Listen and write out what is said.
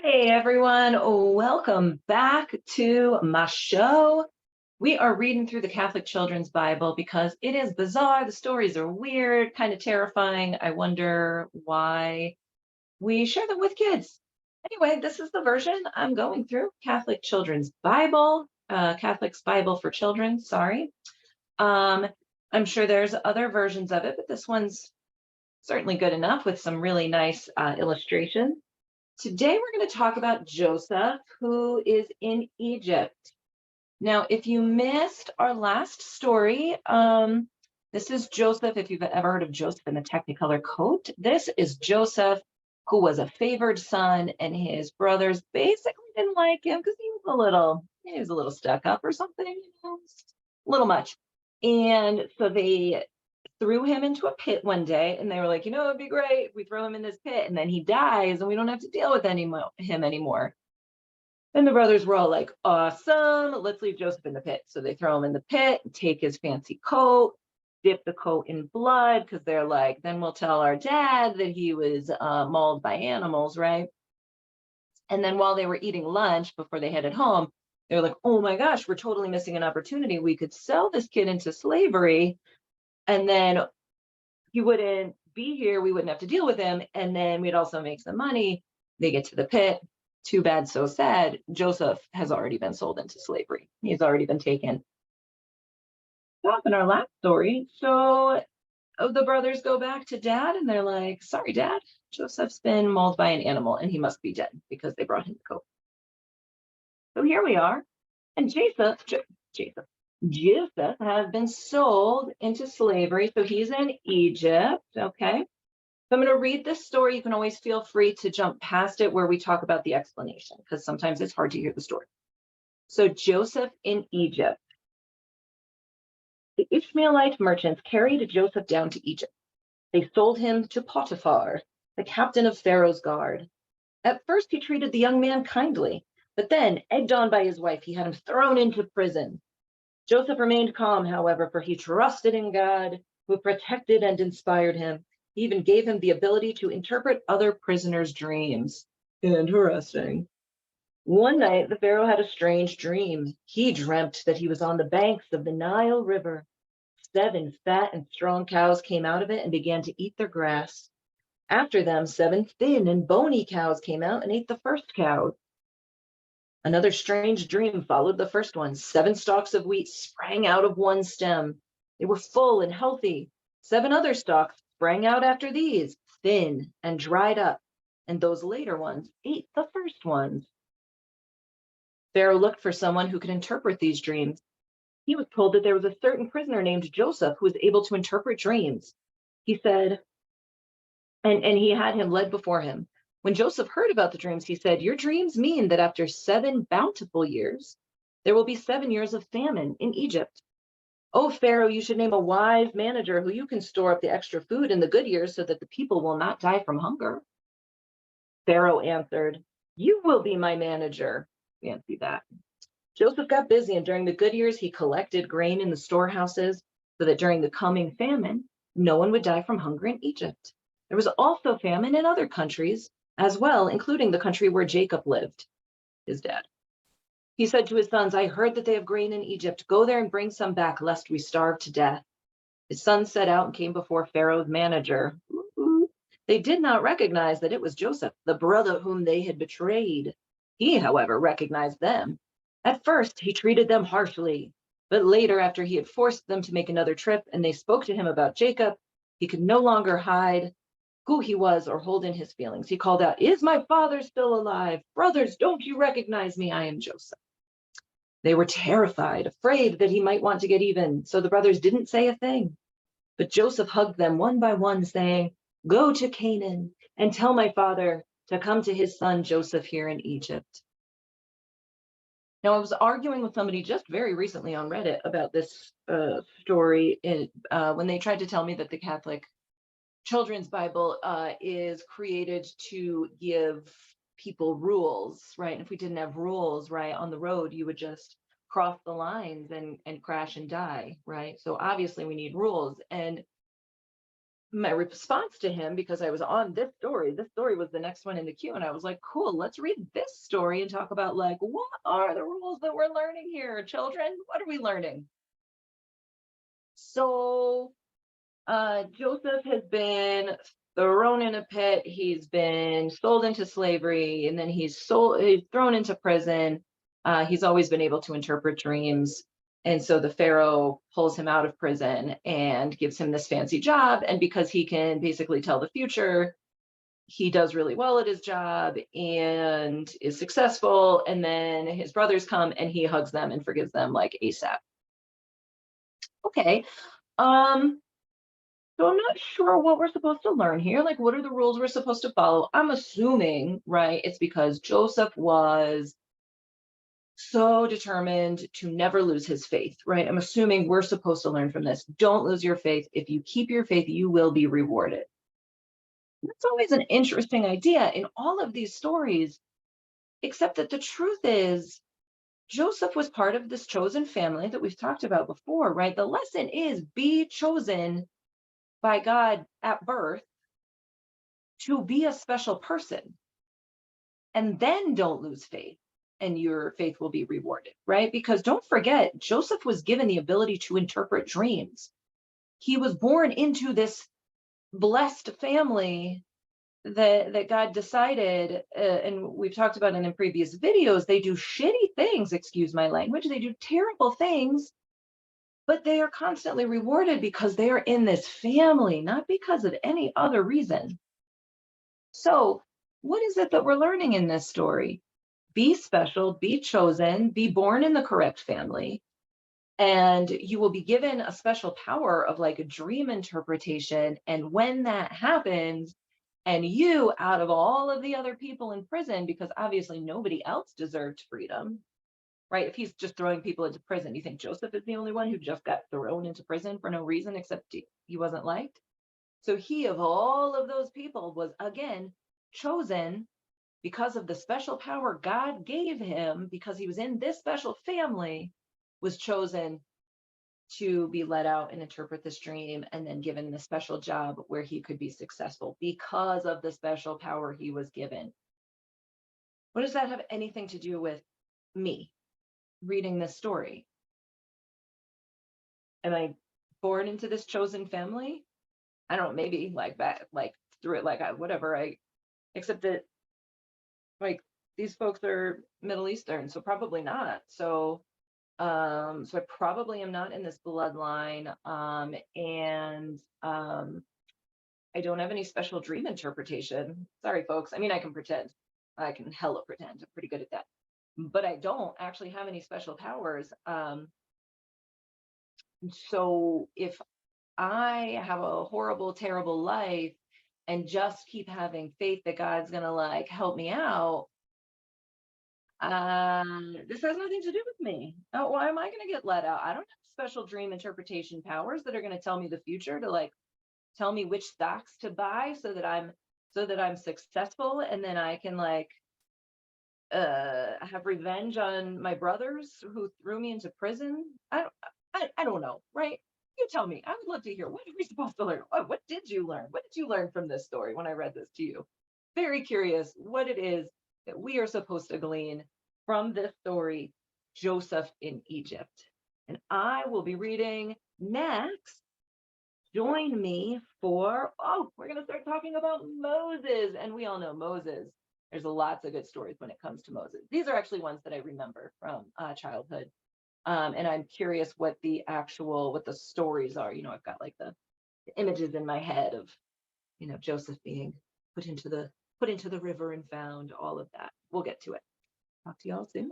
Hey everyone, welcome back to my show. We are reading through the Catholic Children's Bible because it is bizarre. The stories are weird, kind of terrifying. I wonder why we share them with kids. Anyway, this is the version I'm going through Catholic Children's Bible, Catholic's Bible for Children. Sorry. Um, I'm sure there's other versions of it, but this one's certainly good enough with some really nice illustrations. Today, we're going to talk about Joseph, who is in Egypt. Now, if you missed our last story, this is Joseph. If you've ever heard of Joseph in the Technicolor coat, this is Joseph, who was a favored son, and his brothers basically didn't like him because he was a little stuck up or something, a little much. And so they threw him into a pit one day, and they were like, it'd be great if we throw him in this pit and then he dies and we don't have to deal with him anymore. And the brothers were all like, awesome, let's leave Joseph in the pit. So they throw him in the pit, take his fancy coat, dip the coat in blood, because they're like, then we'll tell our dad that he was mauled by animals, right? And then while they were eating lunch before they headed home, they were like, oh my gosh, we're totally missing an opportunity. We could sell this kid into slavery, and then he wouldn't be here. We wouldn't have to deal with him. And then we'd also make some money. They get to the pit. Too bad, so sad. Joseph has already been sold into slavery. He's already been taken. Up in our last story. So the brothers go back to dad and they're like, sorry, dad, Joseph's been mauled by an animal and he must be dead because they brought him the coat. So here we are. And Joseph has been sold into slavery. So he's in Egypt. Okay. So I'm going to read this story. You can always feel free to jump past it where we talk about the explanation, because sometimes it's hard to hear the story. So Joseph in Egypt. The Ishmaelite merchants carried Joseph down to Egypt. They sold him to Potiphar, the captain of Pharaoh's guard. At first, he treated the young man kindly, but then, egged on by his wife, he had him thrown into prison. Joseph remained calm, however, for he trusted in God, who protected and inspired him. He even gave him the ability to interpret other prisoners' dreams. Interesting. One night, the Pharaoh had a strange dream. He dreamt that he was on the banks of the Nile River. 7 fat and strong cows came out of it and began to eat their grass. After them, 7 thin and bony cows came out and ate the first cows. Another strange dream followed the first one. 7 stalks of wheat sprang out of one stem. They were full and healthy. 7 other stalks sprang out after these, thin and dried up, and those later ones ate the first ones. Pharaoh looked for someone who could interpret these dreams. He was told that there was a certain prisoner named Joseph who was able to interpret dreams. He said, and he had him led before him. When Joseph heard about the dreams, he said, your dreams mean that after 7 bountiful years, there will be 7 years of famine in Egypt. Oh, Pharaoh, you should name a wise manager who you can store up the extra food in the good years so that the people will not die from hunger. Pharaoh answered, you will be my manager. Fancy that. Joseph got busy, and during the good years, he collected grain in the storehouses so that during the coming famine, no one would die from hunger in Egypt. There was also famine in other countries as well, including the country where Jacob lived, his dad. He said to his sons, I heard that they have grain in Egypt. Go there and bring some back, lest we starve to death. His sons set out and came before Pharaoh's manager. They did not recognize that it was Joseph, the brother whom they had betrayed. He, however, recognized them. At first, he treated them harshly, but later, after he had forced them to make another trip and they spoke to him about Jacob, he could no longer hide who he was or hold in his feelings. He called out, is my father still alive? Brothers, don't you recognize me? I am Joseph. They were terrified, afraid that he might want to get even, so the brothers didn't say a thing. But Joseph hugged them one by one, saying, go to Canaan and tell my father to come to his son Joseph here in Egypt. Now, I was arguing with somebody just very recently on Reddit about this story when they tried to tell me that the Catholic Children's Bible is created to give people rules, right? And if we didn't have rules, right, on the road, you would just cross the lines and crash and die, right? So obviously we need rules. And my response to him, because I was on this story was the next one in the queue, and I was like, cool, let's read this story and talk about like, what are the rules that we're learning here, children? What are we learning? So Joseph has been thrown in a pit. He's been sold into slavery, and then he's thrown into prison. He's always been able to interpret dreams. And so the Pharaoh pulls him out of prison and gives him this fancy job. And because he can basically tell the future, he does really well at his job and is successful. And then his brothers come and he hugs them and forgives them like ASAP. Okay. Um, So I'm not sure what we're supposed to learn here. Like, what are the rules we're supposed to follow? I'm assuming, right, it's because Joseph was so determined to never lose his faith, right? I'm assuming we're supposed to learn from this. Don't lose your faith. If you keep your faith, you will be rewarded. That's always an interesting idea in all of these stories, except that the truth is, Joseph was part of this chosen family that we've talked about before, right? The lesson is be chosen by God at birth to be a special person, and then don't lose faith, and your faith will be rewarded, right? Because don't forget, Joseph was given the ability to interpret dreams. He was born into this blessed family that God decided, and we've talked about it in previous videos, they do shitty things, excuse my language, they do terrible things, but they are constantly rewarded because they are in this family, not because of any other reason. So, what is it that we're learning in this story? Be special, be chosen, be born in the correct family, and you will be given a special power of like a dream interpretation. And when that happens, and you, out of all of the other people in prison, because obviously nobody else deserved freedom, right? If he's just throwing people into prison, you think Joseph is the only one who just got thrown into prison for no reason except he wasn't liked? So he, of all of those people, was again chosen because of the special power God gave him, because he was in this special family, was chosen to be let out and interpret this dream, and then given the special job where he could be successful because of the special power he was given. What does that have anything to do with me reading this story? Am I born into this chosen family? I don't know, maybe like that, like through it, like whatever. Except that like these folks are Middle Eastern, so probably not. So I probably am not in this bloodline. And I don't have any special dream interpretation. Sorry, folks. I mean, I can pretend. I can hella pretend. I'm pretty good at that. But I don't actually have any special powers. So if I have a horrible, terrible life and just keep having faith that God's gonna like help me out, this has nothing to do with me. Oh, why am I going to get let out? I don't have special dream interpretation powers that are going to tell me the future, to like tell me which stocks to buy so that I'm successful, and then I can like have revenge on my brothers who threw me into prison. I don't know, right? You tell me. I would love to hear, what are we supposed to learn? What did you learn? What did you learn from this story when I read this to you? Very curious what it is that we are supposed to glean from this story, Joseph in Egypt. And I will be reading next. Join me for, we're going to start talking about Moses. And we all know Moses. There's lots of good stories when it comes to Moses. These are actually ones that I remember from childhood. And I'm curious what the stories are. I've got like the images in my head of, Joseph being put into the river and found, all of that. We'll get to it. Talk to y'all soon.